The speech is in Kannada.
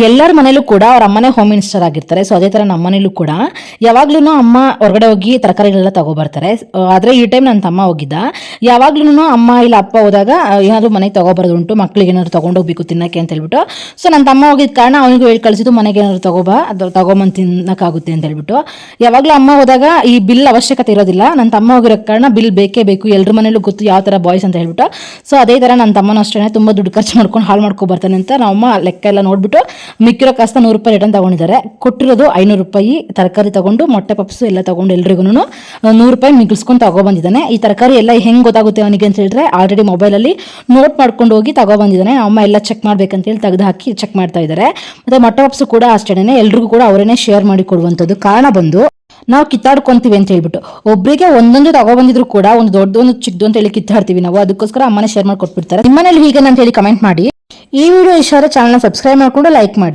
ಎಲ್ಲರ ಮನೇಲೂ ಕೂಡ ಅವ್ರ ಅಮ್ಮನೇ ಹೋಮ್ ಮಿನಿಸ್ಟರ್ ಆಗಿರ್ತಾರೆ. ಸೊ ಅದೇ ತರ ನಮ್ಮ ಮನೇಲೂ ಕೂಡ ಯಾವಾಗ್ಲೂ ಅಮ್ಮ ಹೊರಗಡೆ ಹೋಗಿ ತರಕಾರಿಗಳೆಲ್ಲ ತಗೋಬರ್ತಾರೆ. ಆದ್ರೆ ಈ ಟೈಮ್ ನನ್ನ ತಮ್ಮ ಹೋಗಿದ್ದ. ಯಾವಾಗ್ಲೂ ಅಮ್ಮ ಇಲ್ಲ ಅಪ್ಪ ಹೋದಾಗ ಏನಾದ್ರು ಮನೆಗೆ ತಗೋಬರೋದು ಉಂಟು, ಮಕ್ಳಿಗೆ ಏನಾದ್ರು ತಗೊಂಡೋಗ್ಬೇಕು ತಿನ್ನಕ್ಕೆ ಅಂತ ಹೇಳ್ಬಿಟ್ಟು. ಸೊ ನನ್ನ ತಮ್ಮ ಹೋಗಿದ ಕಾರಣ ಅವನಿಗೂ ಹೇಳಿ ಕಳಿಸಿದ್ದು, ಮನೆಗೆ ಏನಾದ್ರು ಅದು ತಗೊಂಬಂದು ತಿನ್ನಕ್ಕಾಗುತ್ತೆ ಅಂತ ಹೇಳ್ಬಿಟ್ಟು. ಯಾವಾಗ್ಲೂ ಅಮ್ಮ ಹೋದಾಗ ಈ ಬಿಲ್ ಅವಶ್ಯಕತೆ ಇರೋದಿಲ್ಲ, ನನ್ನ ತಮ್ಮ ಹೋಗಿರೋ ಕಾರಣ ಬಿಲ್ ಬೇಕೇ ಬೇಕು. ಎಲ್ರ ಮನೇಲೂ ಗೊತ್ತು ಯಾವ ತರ ಬಾಯ್ಸ್ ಅಂತ ಹೇಳ್ಬಿಟ್ಟು. ಸೊ ಅದೇ ತರ ನನ್ನ ತಮ್ಮನ ಅಷ್ಟೇ ತುಂಬಾ ದುಡ್ಡು ಖರ್ಚು ಮಾಡ್ಕೊಂಡು ಹಾಳು ಮಾಡ್ಕೊ ಬರ್ತಾನೆ ಅಂತ ನಮ್ಮಮ್ಮ ಲೆಕ್ಕ ಎಲ್ಲ ನೋಡ್ಬಿಟ್ಟು ಮಿಕ್ಕಿರೋ ಕಾಸ್ತ 100 ರೂಪಾಯಿ ರಿಟರ್ನ್ ತಗೊಂಡಿದ್ದಾರೆ. ಕೊಟ್ಟಿರೋದು 500 ರೂಪಾಯಿ ತರಕಾರಿ ತಗೊಂಡು, ಮೊಟ್ಟೆ ಪಪ್ಸು ಎಲ್ಲ ತಗೊಂಡು ಎಲ್ರಿಗೂ 100 ರೂಪಾಯಿ ಮಿಗಿಲ್ಸ್ಕೊಂಡು ತಗೊಬಂದಿದ್ದಾನೆ. ಈ ತರಕಾರಿ ಎಲ್ಲ ಹೆಂಗ್ ಗೊತ್ತಾಗುತ್ತೆ ಅವನಿಗೆ ಅಂತ ಹೇಳಿದ್ರೆ, ಆಲ್ರೆಡಿ ಮೊಬೈಲಲ್ಲಿ ನೋಟ್ ಮಾಡ್ಕೊಂಡು ಹೋಗಿ ತಗೊಬಂದಿದ್ದಾನೆ. ಅಮ್ಮ ಎಲ್ಲ ಚೆಕ್ ಮಾಡ್ಬೇಕಂತ ಹೇಳಿ ತೆಗೆದು ಹಾಕಿ ಚೆಕ್ ಮಾಡ್ತಾ ಇದ್ದಾರೆ. ಮತ್ತೆ ಮೊಟ್ಟೆ ಪಪ್ಸು ಕೂಡ ಅಷ್ಟೇನೆ, ಎಲ್ರಿಗೂ ಕೂಡ ಅವರೇನೆ ಶೇರ್ ಮಾಡಿ ಕೊಡುವಂಥದ್ದು. ಕಾರಣ ಬಂದು ನಾವು ಕಿತ್ತಾಡ್ಕೊಂತೀವಿ ಅಂತ ಹೇಳ್ಬಿಟ್ಟು ಒಬ್ಬರಿಗೆ ಒಂದೊಂದು ತಗೊಬಂದಿದ್ರು ಕೂಡ ಒಂದು ದೊಡ್ಡದೊಂದು ಚಿಕ್ಕದು ಅಂತ ಹೇಳಿ ಕಿತ್ತಾಡ್ತೀವಿ ನಾವು. ಅದಕ್ಕೋಸ್ಕರ ಅಮ್ಮನೇ ಶೇರ್ ಮಾಡಿ ಕೊಟ್ಬಿಡ್ತಾರೆ. ನಿಮ್ಮನೇಲಿ ಹೀಗೆ ಅಂತ ಹೇಳಿ ಕಮೆಂಟ್ ಮಾಡಿ. ಈ ವಿಡಿಯೋ ಇಷ್ಟ ಆದರೆ ಚಾನಲ್ನ ಸಬ್ಸ್ಕ್ರೈಬ್ ಮಾಡ್ಕೊಂಡು ಲೈಕ್ ಮಾಡಿ.